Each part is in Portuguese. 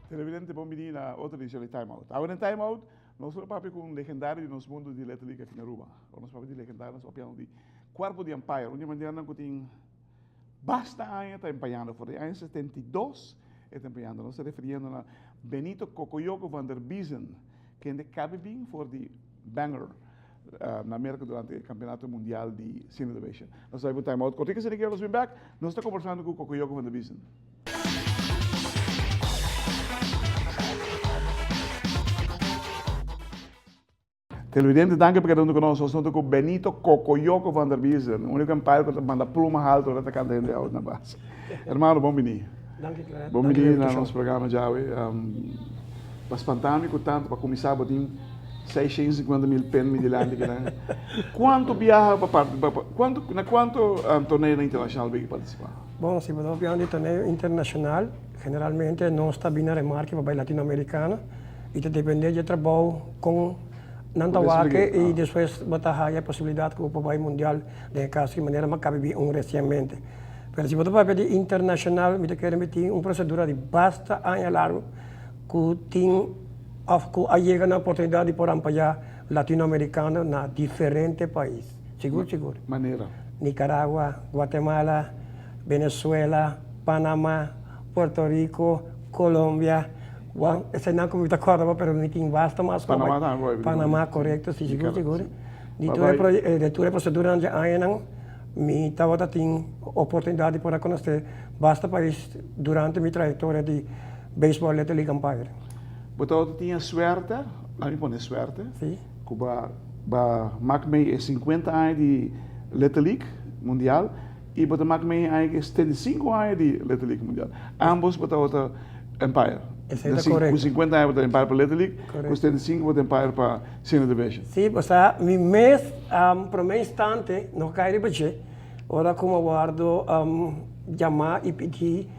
Televidente, bom menino na outra edição de Time Out. Agora em Time Out, nós vamos falar com um legendário de nosso mundo de letra aqui na Aruba. Nós vamos de legendário, nós vamos de Corpo de Empire, onde mandiana que tem basta anos está empenhando, por ano 72 está empenhando. Nós estamos referindo a Benito Cocoyoco van der Biesen, que é de Cabibing for the Banger na América durante o Campeonato Mundial de Cine Innovation. Nós vamos Time Out. Quando você quer, nós vamos back. Nós estamos conversando com Cocoyoco van der Biesen. Televidente, danke por quedando conosco. Nós estamos com Benito Cocoyoco van der Biesen, o único empire que manda pluma alta da candente out na base. Hermano, bom menino. Danke, Claire. Bom menino no nosso programa já. Para espantar-me com tanto, para começar a botar 650 mil pesos de lande. Quanto viaja para quanto torneio internacional vai participar? Bom, se vou viajar de torneio internacional, generalmente não está bem na remarca para latino-americana e te depende de trabalho com Nantahuaque e depois batalhar a possibilidade que o papai mundial de caso de maneira mais cabe recentemente. Mas se você vai pedir internacional, me quero meter uma procedura de basta anos largo que tem a chega na oportunidade de por apoiar latino-americano na diferentes países. Seguro. Maneira. Nicaragua, Guatemala, Venezuela, Panamá, Puerto Rico, Colômbia. Esse não como está correndo, mas não tem basta mais. Panamá, correto, sim, seguro. De toda a procedura onde ainda me estava tendo oportunidade para conhecer basta país durante minha trajetória de beisebol Little League Empire. Você tinha suerte, a mim põe suerte, sim. Que Macmei 50 anos de Little League Mundial e você Macmei 75 anos de Little League Mundial. Ambos você Empire. Com 50 anos você Empire para Little League, com 75 você Empire para Senior Division. Sim, mi mês, para mim instante, não cai de budget, ora como guardo chamar e pedir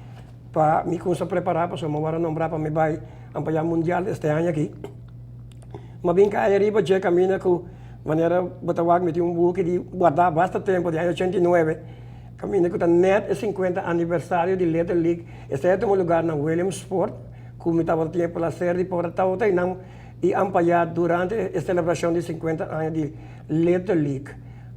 para me começar a preparar, para eu vou nombrar para me vai apoiar mundial este ano aqui. Mas bem cai de budget caminha com maneira botar me um book de guardar bastante tempo de 89. Caminha com o net 50 aniversário de Little League. Este é o lugar na Williamsport, como estava tempo pela série para estar e apoiar durante a celebração de 50 anos de Little League.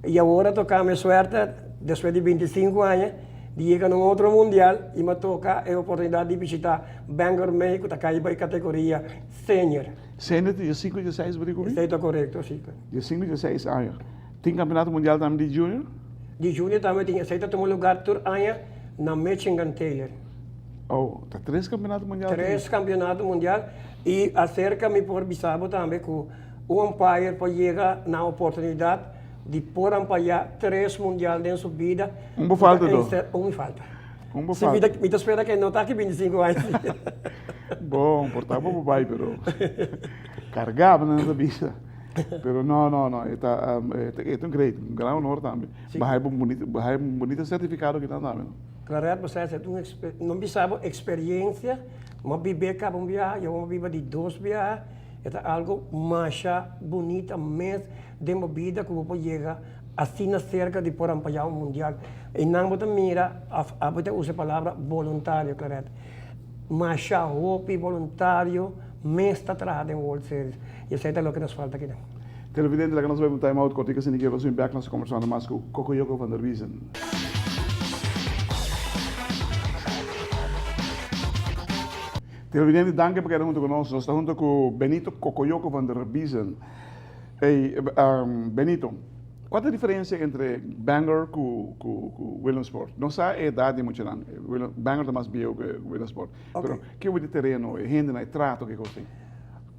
E agora toca a minha sorte, depois de 25 anos, de chegar num outro mundial e me toca a oportunidade de visitar Bangor, México, que está para a categoria senior. Senior de 5 e 16, você comigo? Está correto, sim. De 5 e 16 anos. Tem campeonato mundial também de júnior? De júnior também tem aceita tomar lugar por ano na Michigan Taylor. Oh, tá 3 campeonatos mundiais? 3 campeonatos mundiais e acerca-me por bisabo também que o umpire pode chegar na oportunidade de por apoiar 3 mundiais em sua vida. Me falta, me falta. Me falta. Me espera que não está aqui 25 anos. Bom, portava para o pai, pero carregava nessa bicha. Pero não, é um great, um grande honor também. Vai um bonito certificado que está também. Claro, você não precisa experiência, mas viver cada viagem, eu vou viver de 2 viagens, é algo mais bonito mesmo de uma vida que você chega assim na cerca de por apoiar o mundial. E não você mira, você usa a palavra voluntário, claro. Mas hobby voluntário, mesmo está trabalhando em World Series. E isso é o que nos falta aqui. Televidente, que nós vamos time out, cortica sem ninguém, nós vamos back, nós conversando mais com Cocoyoco van der Biesen. Televidente, danke por estar junto conosco. Nós estamos junto com Benito Cocoyoco van der Biesen. Hey, Benito, qual é a diferença entre Bangor e Williamsport? Não sei a idade muito grande. Bangor é mais velho que Williamsport. Okay. Mas que é o terreno, a gente, o trato que você tem?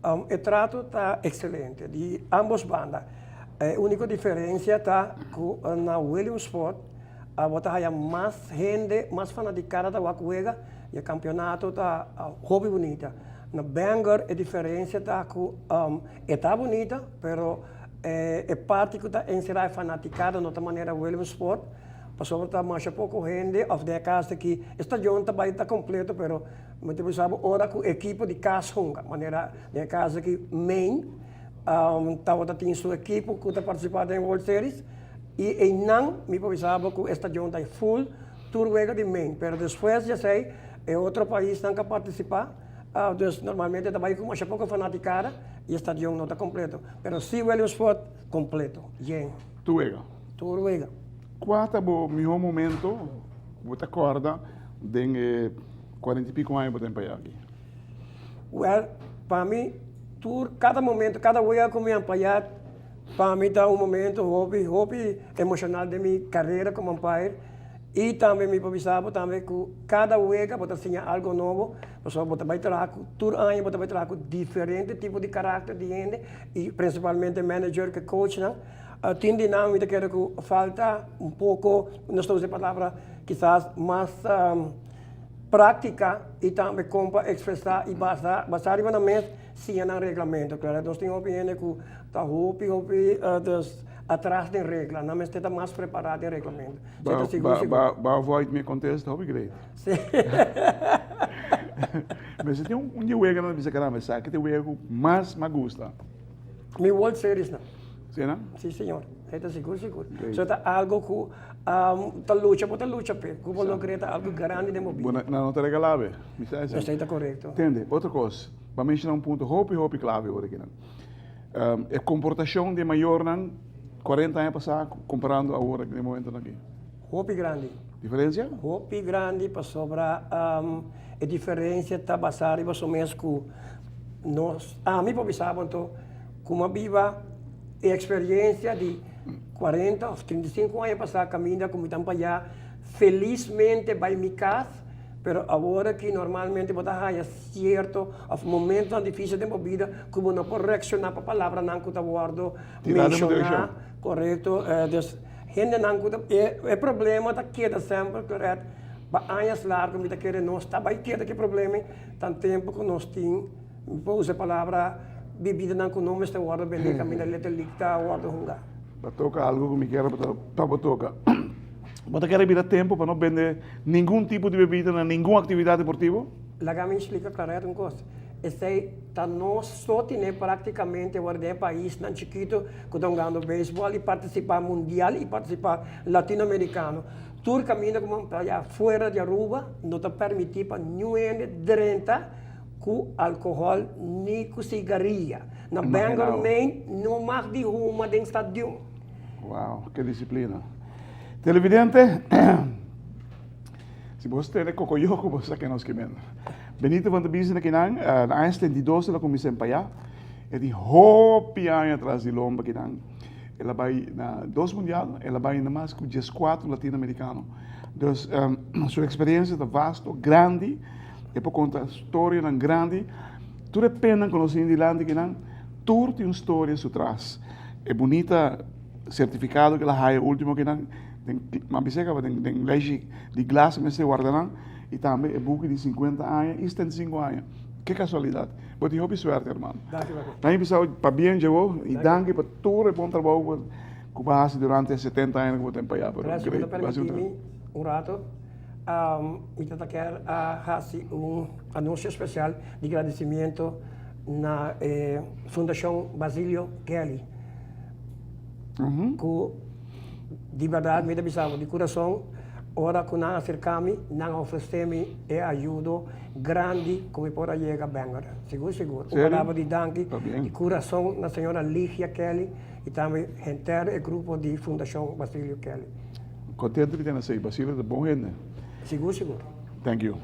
O trato está excelente, de ambas bandas. A única diferença está que na Williamsport, há mais gente, mais fanaticada da Wakuega, e o campeonato está hobby bonita. Na Bangor, a diferença está que está bonita, mas é parte que está encerrada fanaticada de outra maneira Williamsport, pasó está más poco gente of de casa que esta junta vai estar completo, pero me te pensava ora com equipo de casa hunga, maneira de casa que main tava tem sua equipo que está participando em World Series e não me pensava que esta junta é full turwega de main, pero depois já sei é outro país que não quer participar. Dus normalmente trabalho com uma pouco fanaticada e o estádio não está completo. Mas se o sport completo, gente. Turwega. Qual é o melhor momento, você acorda, de 40 e pico anos, você tem para aqui? Well, para mim, cada momento, cada vez que eu apanhar, para mim está momento hobby emocional de minha carreira como umpire. E também me pensava também que cada vez que você tinha algo novo, você vai trazer todo ano você vai trazer diferente tipo de caráter de gente e principalmente manager que coach não. Tem dinâmica que falta pouco, não estou usando a palavra, quizás mais prática e também como expressar e basar na mesa sim no regulamento. Claro, nós temos opinião que está hobby atrás da regra, não está mais preparado em regulamento. Para avoid me contexto, hobby great. Sim. Mas você tem dia wega na bisa caramba, sabe que tem wega mais me gusta. Mi World Series não. Sim, não? Sim, senhor. Está seguro. Isso é algo que tá luta, como não queria algo grande de mobilidade. Não te regalava, me sabe? Isso está correto. Entende? Outra coisa, para mencionar ponto, hobby clave agora aqui, não? É comportação de maior, não? 40 anos passados, comparando agora, no momento aqui. Hobby grande. Diferença? Hobby grande para sobrar a diferença está basada mais ou menos com nós. Me pensava então como viva a experiência de 40 ou 35 anos passados caminhando como estão para allá, felizmente vai me casa. Pero agora que normalmente você há certo momentos difíceis de vida, como não pode reaccionar para a palavra não que está guardo mencionar, correto? Gente não é problema da queda sempre, correto? Para anos largos, me querer nós está vai queda que problema, tanto tempo que nós temos, vou usar a palavra bebida não que não está guardo bem, caminho letra licta guardo hunga. Para tocar algo que me quero para tocar. Você quer vir a tempo para não vender nenhum tipo de bebida, nenhuma atividade esportiva? Lá me explica claro uma coisa. Esse tá nós só tem praticamente o país não chiquito que estão ganhando beisebol e participar mundial e participar latino-americano. Tudo caminho como para fora de Aruba, não está permitido para nenhum drenta com álcool nem com cigarrilha. Na Bangor, Maine, não mais de uma dentro do estádio. Uau, que disciplina. Televidente, se você tem cocoyoco, você quer nos queimar. Benito van de Biesen aqui na Einstein de 12 da comissão para é de hopi anos atrás de lomba aqui ela vai na 2 mundial, ela vai na mais com 14 latino-americano. Então, sua experiência é vasta, grande, é por conta história grande. Tudo depende quando você de lá que tudo tem uma história por trás. É bonita certificado que ela é o último que uma bicicleta tem leite de glace mas se guarda e também é book de 50 anos e 75 anos. Que casualidade. Mas eu suerte, irmão. Na episódio para bem chegou e danke para todo o bom trabalho que você durante 70 anos que você tem para allá. Graças a rato. Eu quero fazer anúncio especial de agradecimento na Fundação Basilio Kelly. De verdade, me pensava de coração, ora que não acercar-me, não oferecer-me ajuda grande como para chegar a Bangor. Seguro. Uma palavra de danke, de coração na senhora Lígia Kelly e também o grupo de Fundação Basilio Kelly. Contente de ter nascido, Basilio é bom gente. Seguro. Thank you.